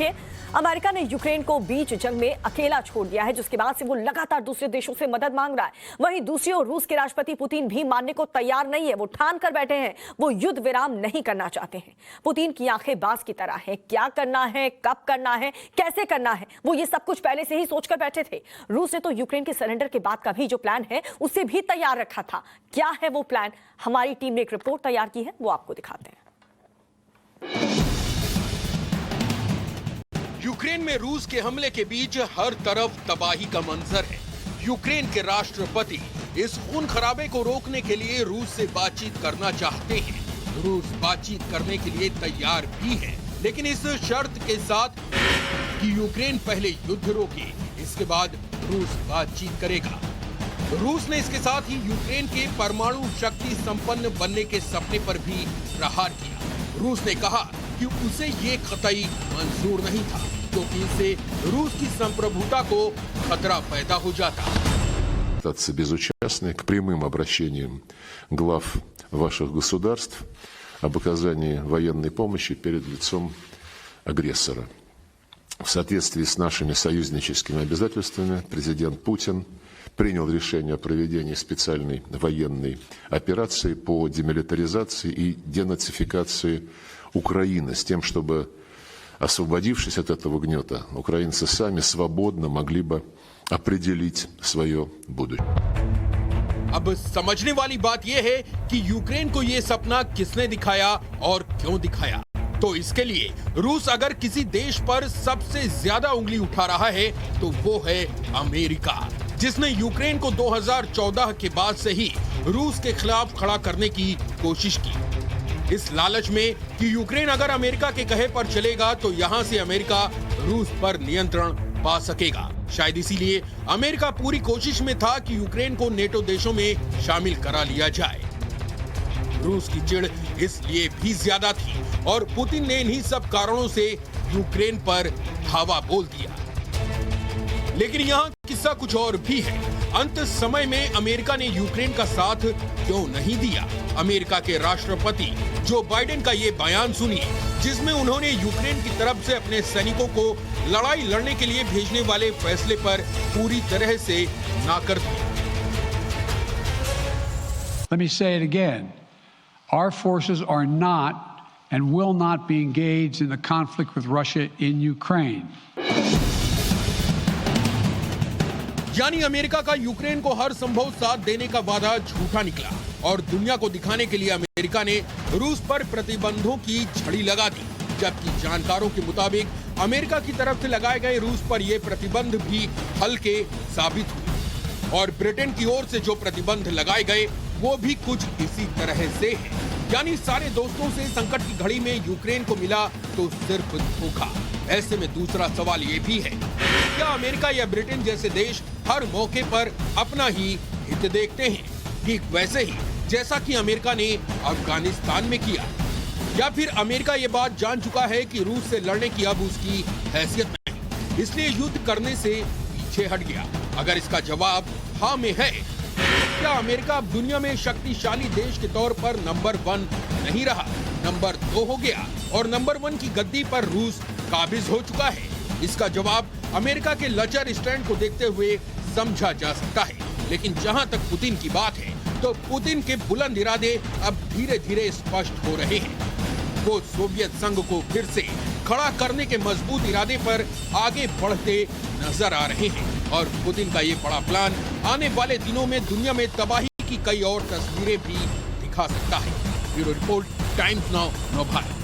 देखिए, अमेरिका ने यूक्रेन को बीच जंग में अकेला छोड़ दिया है, जिसके बाद से वो लगातार दूसरे देशों से मदद मांग रहा है। वहीं दूसरी ओर रूस के राष्ट्रपति पुतिन भी मानने को तैयार नहीं है। वो ठान कर बैठे हैं, वो युद्ध विराम नहीं करना चाहते हैं। पुतिन की आंखें बाज की तरह हैं। क्या करना है, कब करना है, कैसे करना है, वो ये सब कुछ पहले से ही सोचकर बैठे थे। रूस ने तो यूक्रेन के सरेंडर के बाद का भी जो प्लान है उसे भी तैयार रखा था। क्या है वो प्लान? हमारी टीम ने एक रिपोर्ट तैयार की है, वो आपको दिखाते हैं। यूक्रेन में रूस के हमले के बीच हर तरफ तबाही का मंजर है। यूक्रेन के राष्ट्रपति इस खून खराबे को रोकने के लिए रूस से बातचीत करना चाहते हैं। रूस बातचीत करने के लिए तैयार भी है, लेकिन इस शर्त के साथ कि यूक्रेन पहले युद्ध रोके, इसके बाद रूस बातचीत करेगा। रूस ने इसके साथ ही यूक्रेन के परमाणु शक्ति संपन्न बनने के सपने पर भी प्रहार किया। रूस ने कहा कि उसे ये कतई मंजूर नहीं था, क्योंकि इससे रूस की संप्रभुता को खतरा पैदा हो जाता। Безучастны к прямым обращениям глав ваших государств об оказании военной помощи перед лицом агрессора. В соответствии с нашими союзническими обязательствами президент Путин принял решение о проведении специальной военной операции по демилитаризации и денацификации Украины, с тем, чтобы, освободившись от этого гнета, украинцы сами свободно могли бы определить свое будущее. अब समझने वाली बात यह है कि यूक्रेन को यह सपना किसने दिखाया और क्यों दिखाया। तो इसके लिए रूस अगर किसी देश पर सबसे ज्यादा उंगली उठा रहा है तो वो है अमेरिका, जिसने यूक्रेन को 2014 के बाद से ही रूस के खिलाफ खड़ा करने की कोशिश की, इस लालच में कि यूक्रेन अगर अमेरिका के कहे पर चलेगा तो यहां से अमेरिका रूस पर नियंत्रण पा सकेगा। शायद इसीलिए अमेरिका पूरी कोशिश में था कि यूक्रेन को नेटो देशों में शामिल करा लिया जाए। रूस की चिढ़ इसलिए भी ज्यादा थी और पुतिन ने इन्हीं सब कारणों से यूक्रेन पर धावा बोल दिया। लेकिन यहाँ किस्सा कुछ और भी है। अंत समय में अमेरिका ने यूक्रेन का साथ क्यों नहीं दिया? अमेरिका के राष्ट्रपति जो बाइडेन का ये बयान सुनिए, जिसमें उन्होंने यूक्रेन की तरफ से अपने सैनिकों को लड़ाई लड़ने के लिए भेजने वाले फैसले पर पूरी तरह से नाकर दिया। Let me say it again. Our forces are not and will not be engaged in the conflict with Russia in Ukraine. यानी अमेरिका का यूक्रेन को हर संभव साथ देने का वादा झूठा निकला और दुनिया को दिखाने के लिए अमेरिका ने रूस पर प्रतिबंधों की झड़ी लगा दी। जबकि जानकारों के मुताबिक अमेरिका की तरफ से लगाए गए रूस पर ये प्रतिबंध भी हल्के साबित हुए और ब्रिटेन की ओर से जो प्रतिबंध लगाए गए वो भी कुछ इसी तरह से है। यानी सारे दोस्तों से संकट की घड़ी में यूक्रेन को मिला तो सिर्फ धोखा। ऐसे में दूसरा सवाल ये भी है, क्या अमेरिका या ब्रिटेन जैसे देश हर मौके पर अपना ही हित देखते हैं, ठीक वैसे ही जैसा कि अमेरिका ने अफगानिस्तान में किया? या फिर अमेरिका ये बात जान चुका है कि रूस से लड़ने की अब उसकी हैसियत नहीं, इसलिए युद्ध करने से पीछे हट गया? अगर इसका जवाब हाँ में है, क्या अमेरिका अब दुनिया में शक्तिशाली देश के तौर पर नंबर 1 नहीं रहा, नंबर 2 हो गया और नंबर 1 की गद्दी पर रूस काबिज हो चुका है? इसका जवाब अमेरिका के लचर स्टैंड को देखते हुए समझा जा सकता है। लेकिन जहां तक पुतिन की बात है तो पुतिन के बुलंद इरादे अब धीरे धीरे स्पष्ट हो रहे हैं। वो सोवियत संघ को फिर से खड़ा करने के मजबूत इरादे पर आगे बढ़ते नजर आ रहे हैं और पुतिन का ये बड़ा प्लान आने वाले दिनों में दुनिया में तबाही की कई और तस्वीरें भी दिखा सकता है। ब्यूरो रिपोर्ट, टाइम्स नाउ, नव भारत।